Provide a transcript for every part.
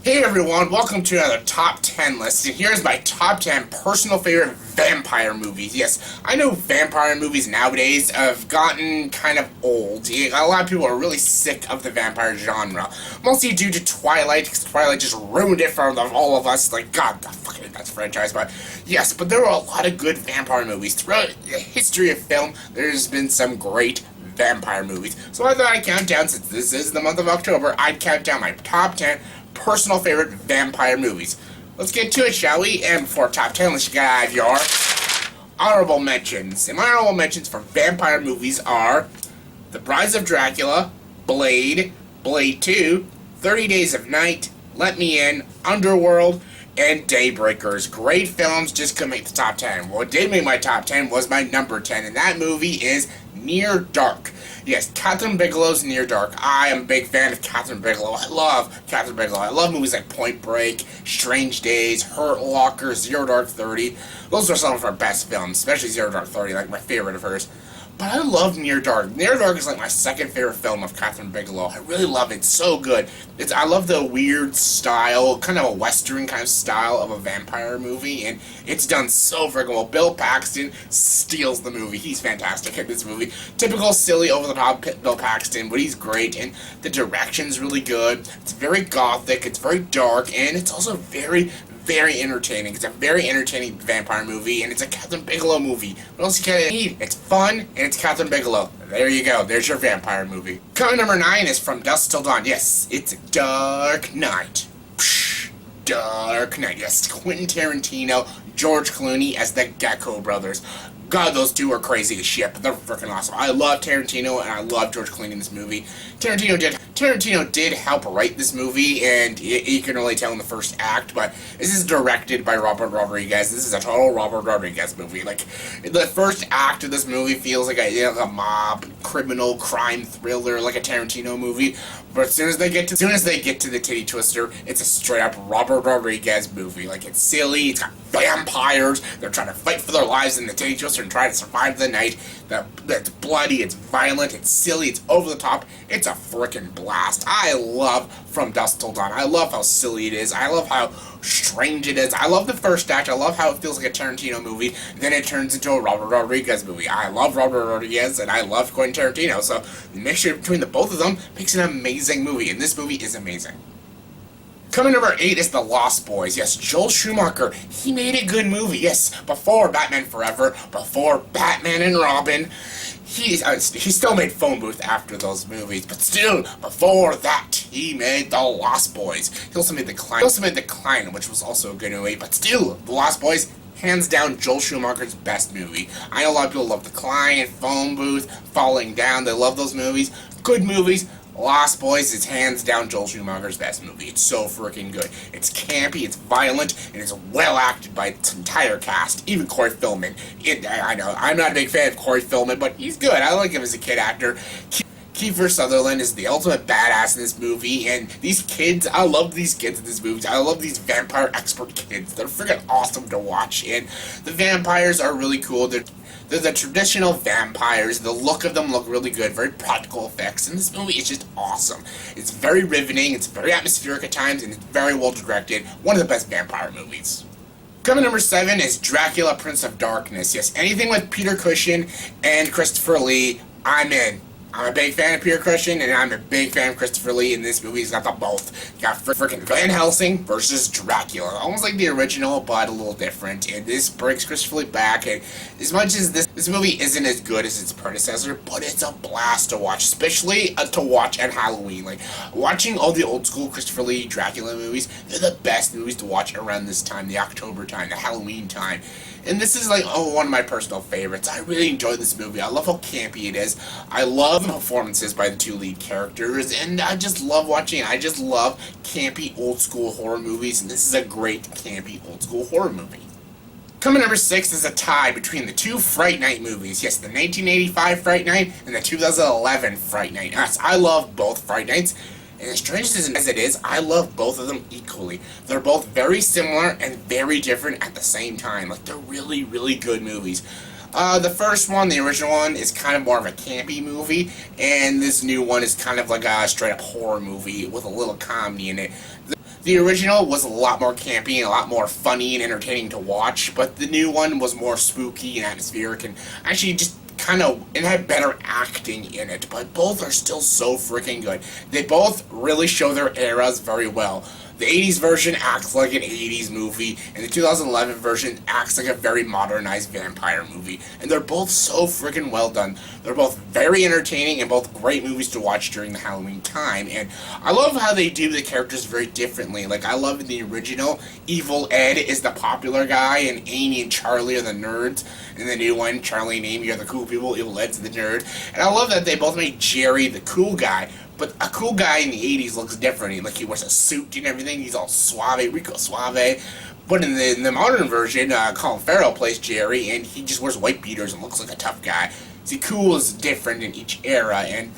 Hey everyone, welcome to another top 10 list, and here's my top 10 personal favorite vampire movies. Yes, I know vampire movies nowadays have gotten kind of old. A lot of people are really sick of the vampire genre, mostly due to Twilight, because Twilight just ruined it for all of us. Like, God, the fucking nuts franchise, but yes, but there are a lot of good vampire movies. Throughout the history of film, there's been some great vampire movies. So I thought I'd count down, since this is the month of October, I'd count down my top 10 personal favorite vampire movies. Let's get to it, shall we? And before top 10, let's get out of your honorable mentions. And my honorable mentions for vampire movies are The Brides of Dracula, Blade, Blade 2, 30 Days of Night, Let Me In, Underworld, and Daybreakers. Great films, just couldn't make the top 10. What did make my top 10 was my number 10, and that movie is Near Dark. Yes, Catherine Bigelow's Near Dark. I am a big fan of Catherine Bigelow. I love Catherine Bigelow. I love movies like Point Break, Strange Days, Hurt Locker, Zero Dark 30. Those are some of her best films, especially Zero Dark 30, like my favorite of hers. But I love Near Dark. Near Dark is like my second favorite film of Catherine Bigelow. I really love it. It's so good. I love the weird style, kind of a western kind of style of a vampire movie, and it's done so freaking well. Bill Paxton steals the movie. He's fantastic in this movie. Typical silly, over-the-top Bill Paxton, but he's great, and the direction's really good. It's very gothic, it's very dark, and it's also very entertaining. It's a very entertaining vampire movie, and it's a Catherine Bigelow movie. What else you can need? It's fun, and it's Catherine Bigelow. There you go. There's your vampire movie. Coming number 9 is From Dusk Till Dawn. Yes, it's Dark Knight. Dark Knight. Yes, Quentin Tarantino, George Clooney as the Gecko brothers. God, those two are crazy as shit, but they're freaking awesome. I love Tarantino, and I love George Clooney in this movie. Tarantino did help write this movie, and you can really tell in the first act, but this is directed by Robert Rodriguez. This is a total Robert Rodriguez movie. Like, the first act of this movie feels like a mob, criminal, crime thriller, like a Tarantino movie, but as soon as they get to the titty twister, it's a straight-up Robert Rodriguez movie. Like, it's silly, it's got vampires, they're trying to fight for their lives in the titty twister and try to survive the night. It's bloody, it's violent, it's silly, it's over the top. It's a frickin' blast. I love From Dusk Till Dawn. I love how silly it is. I love how strange it is. I love the first act. I love how it feels like a Tarantino movie. Then it turns into a Robert Rodriguez movie. I love Robert Rodriguez, and I love Quentin Tarantino. So the mixture between the both of them makes an amazing movie, and this movie is amazing. Coming number 8 is The Lost Boys. Yes, Joel Schumacher, he made a good movie. Yes, before Batman Forever, before Batman and Robin. He still made Phone Booth after those movies, but still, before that, he made The Lost Boys. He also made The Climb, which was also a good movie, but still, The Lost Boys, hands down, Joel Schumacher's best movie. I know a lot of people love The Climb, Phone Booth, Falling Down. They love those movies. Good movies. Lost Boys is hands down Joel Schumacher's best movie. It's so freaking good. It's campy, it's violent, and it's well acted by its entire cast. Even Corey Feldman. I know, I'm not a big fan of Corey Feldman, but he's good. I like him as a kid actor. Kiefer Sutherland is the ultimate badass in this movie, and these kids, I love these kids in this movie. I love these vampire expert kids. They're freaking awesome to watch, and the vampires are really cool. They're the traditional vampires. The look of them look really good, very practical effects, and this movie is just awesome. It's very riveting, it's very atmospheric at times, and it's very well directed. One of the best vampire movies. Coming number 7 is Dracula, Prince of Darkness. Yes, anything with Peter Cushing and Christopher Lee, I'm in. I'm a big fan of Peter Cushing, and I'm a big fan of Christopher Lee in this movie. He's got the both. You got freaking Van Helsing versus Dracula. Almost like the original, but a little different. And this brings Christopher Lee back. And as much as this movie isn't as good as its predecessor, but it's a blast to watch, especially to watch at Halloween. Like, watching all the old school Christopher Lee Dracula movies, they're the best movies to watch around this time, the October time, the Halloween time. And this is like one of my personal favorites. I really enjoy this movie. I love how campy it is. I love the performances by the two lead characters, and I just love watching it. I just love campy old school horror movies, and this is a great campy old school horror movie. Coming number 6 is a tie between the two Fright Night movies. Yes, the 1985 Fright Night and the 2011 Fright Night. Yes, I love both Fright Nights. And as strange as it is, I love both of them equally. They're both very similar and very different at the same time. Like, they're really, really good movies. The first one, the original one, is kind of more of a campy movie, and this new one is kind of like a straight-up horror movie with a little comedy in it. The original was a lot more campy and a lot more funny and entertaining to watch, but the new one was more spooky and atmospheric and actually just kind of, it had better acting in it, but both are still so freaking good. They both really show their eras very well. The 80s version acts like an 80s movie, and the 2011 version acts like a very modernized vampire movie. And they're both so freaking well done. They're both very entertaining and both great movies to watch during the Halloween time. And I love how they do the characters very differently. Like, I love in the original, Evil Ed is the popular guy, and Amy and Charlie are the nerds. In the new one, Charlie and Amy are the cool people, Evil Ed's the nerd. And I love that they both made Jerry the cool guy. But a cool guy in the 80s looks different. Like, he wears a suit and everything. He's all suave, Rico Suave. But in the modern version, Colin Farrell plays Jerry, and he just wears white beaters and looks like a tough guy. See, cool is different in each era, and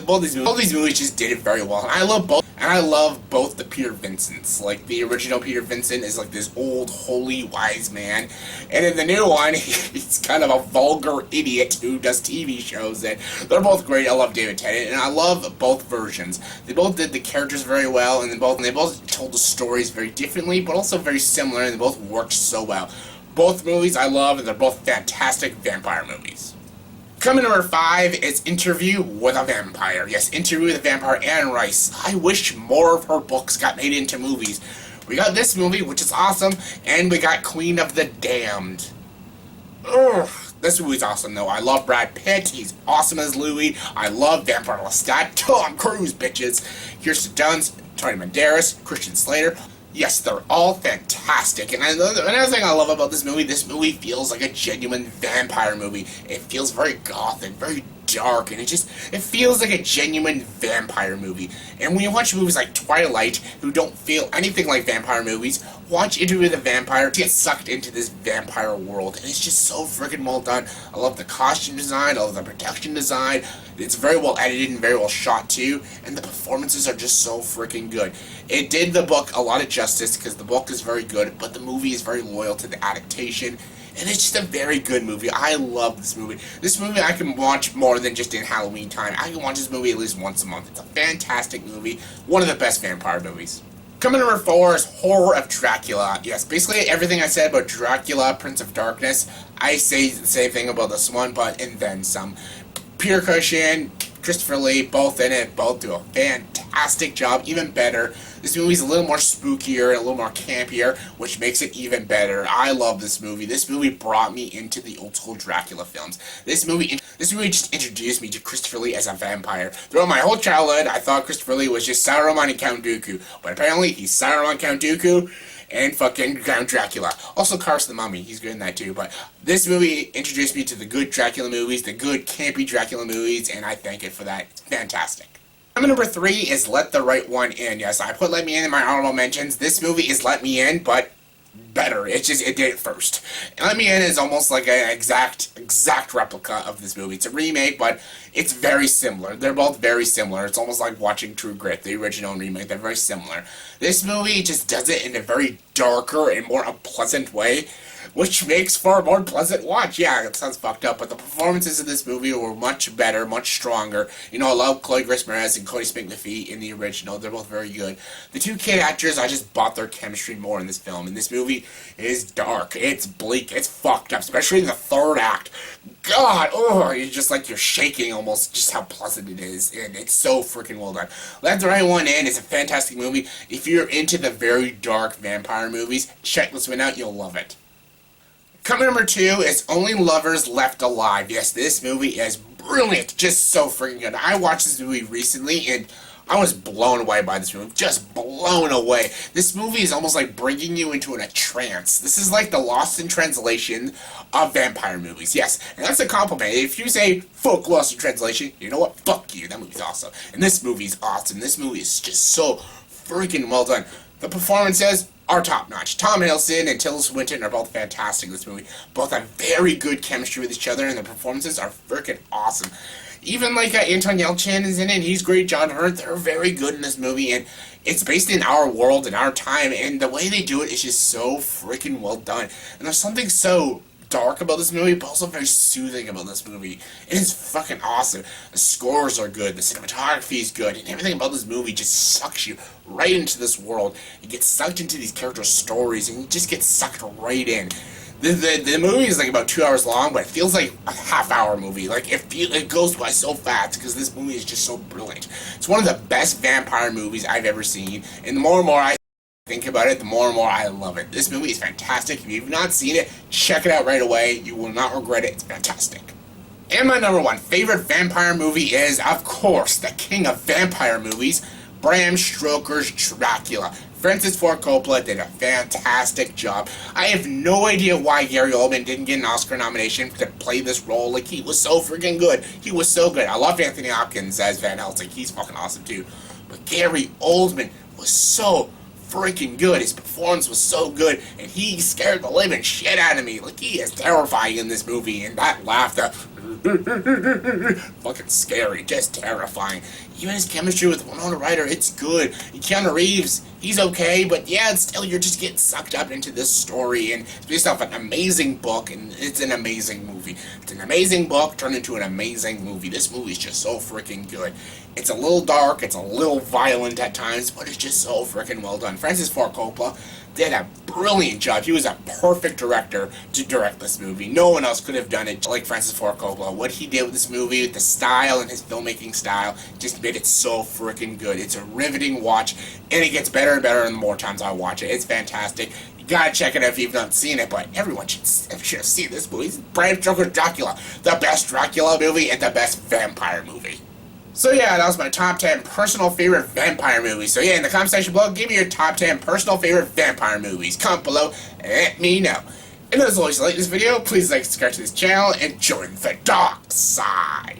both these movies just did it very well. And I love both the Peter Vincents. Like, the original Peter Vincent is like this old, holy, wise man, and in the new one, he's kind of a vulgar idiot who does TV shows. And they're both great. I love David Tennant, and I love both versions. They both did the characters very well, and they both told the stories very differently, but also very similar, and they both worked so well. Both movies I love, and they're both fantastic vampire movies. Coming number 5 is Interview with a Vampire. Yes, Interview with a Vampire, Anne Rice. I wish more of her books got made into movies. We got this movie, which is awesome, and we got Queen of the Damned. Ugh, this movie's awesome, though. I love Brad Pitt. He's awesome as Louis. I love Vampire Lestat. Tom Cruise, bitches. Kirsten Dunst, Tony Banderas, Christian Slater. Yes, they're all fantastic, and another thing I love about this movie feels like a genuine vampire movie. It feels very gothic, very dark, and it feels like a genuine vampire movie. And when you watch movies like Twilight, who don't feel anything like vampire movies, watch Interview with a Vampire to get sucked into this vampire world, and it's just so freaking well done. I love the costume design, I love the production design. It's very well edited and very well shot too, and the performances are just so freaking good. It did the book a lot of justice because the book is very good, but the movie is very loyal to the adaptation. And it's just a very good movie. I love this movie. This movie I can watch more than just in Halloween time. I can watch this movie at least once a month. It's a fantastic movie. One of the best vampire movies. Coming number 4 is Horror of Dracula. Yes, basically everything I said about Dracula, Prince of Darkness, I say the same thing about this one, but and then some. Peter Cushing, Christopher Lee, both in it, both do a fantastic job, even better. This movie's a little more spookier and a little more campier, which makes it even better. I love this movie. This movie brought me into the old school Dracula films. This movie just introduced me to Christopher Lee as a vampire. Throughout my whole childhood, I thought Christopher Lee was just Saruman and Count Dooku, but apparently he's Saruman, Count Dooku, and fucking Count Dracula. Also, Cars the Mummy, he's good in that too, but this movie introduced me to the good Dracula movies, the good campy Dracula movies, and I thank it for that. It's fantastic. Number 3 is Let the Right One In. Yes, I put Let Me In my honorable mentions. This movie is Let Me In, but better. It did it first. And Let Me In is almost like an exact replica of this movie. It's a remake, but it's very similar. They're both very similar. It's almost like watching True Grit, the original and remake. They're very similar. This movie just does it in a very darker and more unpleasant way, which makes for a more pleasant watch. Yeah, it sounds fucked up, but the performances in this movie were much better, much stronger. You know, I love Chloe Grace Moretz and Cody Smith-McPhee in the original. They're both very good. The two kid actors, I just bought their chemistry more in this film. And this movie is dark. It's bleak. It's fucked up, especially in the third act. God, oh, you're just like, you're shaking almost just how pleasant it is. And it's so freaking well done. Let the Right One In is a fantastic movie. If you're into the very dark vampire movies, check this one out. You'll love it. Coming number 2 is Only Lovers Left Alive. Yes, this movie is brilliant. Just so freaking good. I watched this movie recently, and I was blown away by this movie. Just blown away. This movie is almost like bringing you into a trance. This is like the Lost in Translation of vampire movies. Yes, and that's a compliment. If you say, fuck Lost in Translation, you know what? Fuck you. That movie's awesome. And this movie's awesome. This movie is just so freaking well done. The performances are top-notch. Tom Hiddleston and Tilda Swinton are both fantastic in this movie. Both have very good chemistry with each other, and the performances are freaking awesome. Even like Anton Yelchin is in it, and he's great. John Hurt, they're very good in this movie, and it's based in our world and our time, and the way they do it is just so freaking well done. And there's something so dark about this movie, but also very soothing about this movie. It is fucking awesome. The scores are good, the cinematography is good, and everything about this movie just sucks you right into this world. You get sucked into these characters' stories, and you just get sucked right in. The movie is like about 2 hours long, but it feels like a half-hour movie. Like, it goes by so fast because this movie is just so brilliant. It's one of the best vampire movies I've ever seen, and the more and more I think about it, the more and more I love it. This movie is fantastic. If you've not seen it, check it out right away. You will not regret it. It's fantastic. And my number one favorite vampire movie is, of course, the king of vampire movies, Bram Stoker's Dracula. Francis Ford Coppola did a fantastic job. I have no idea why Gary Oldman didn't get an Oscar nomination to play this role. Like, he was so freaking good. He was so good. I love Anthony Hopkins as Van Helsing. He's fucking awesome too. But Gary Oldman was so freaking good. His performance was so good, and he scared the living shit out of me. Like, he is terrifying in this movie, and that laughter, fucking scary, just terrifying. Even his chemistry with Winona Ryder, it's good. Keanu Reeves, he's okay, but yeah, it's still, you're just getting sucked up into this story, and it's based off an amazing book, and it's an amazing movie. It's an amazing book turned into an amazing movie. This movie's just so freaking good. It's a little dark, it's a little violent at times, but it's just so freaking well done. Francis Ford Coppola did a brilliant job. He was a perfect director to direct this movie. No one else could have done it like Francis Ford Coppola. What he did with this movie, with the style and his filmmaking style, just made it so freaking good. It's a riveting watch, and it gets better and better the more times I watch it. It's fantastic. You gotta check it out if you've not seen it, but everyone should have seen this movie. It's Bram Stoker's Dracula, the best Dracula movie and the best vampire movie. So yeah, that was my top 10 personal favorite vampire movies. So yeah, in the comment section below, give me your top 10 personal favorite vampire movies. Comment below and let me know. And as always, if you like this video, please like, subscribe to this channel, and join the dark side.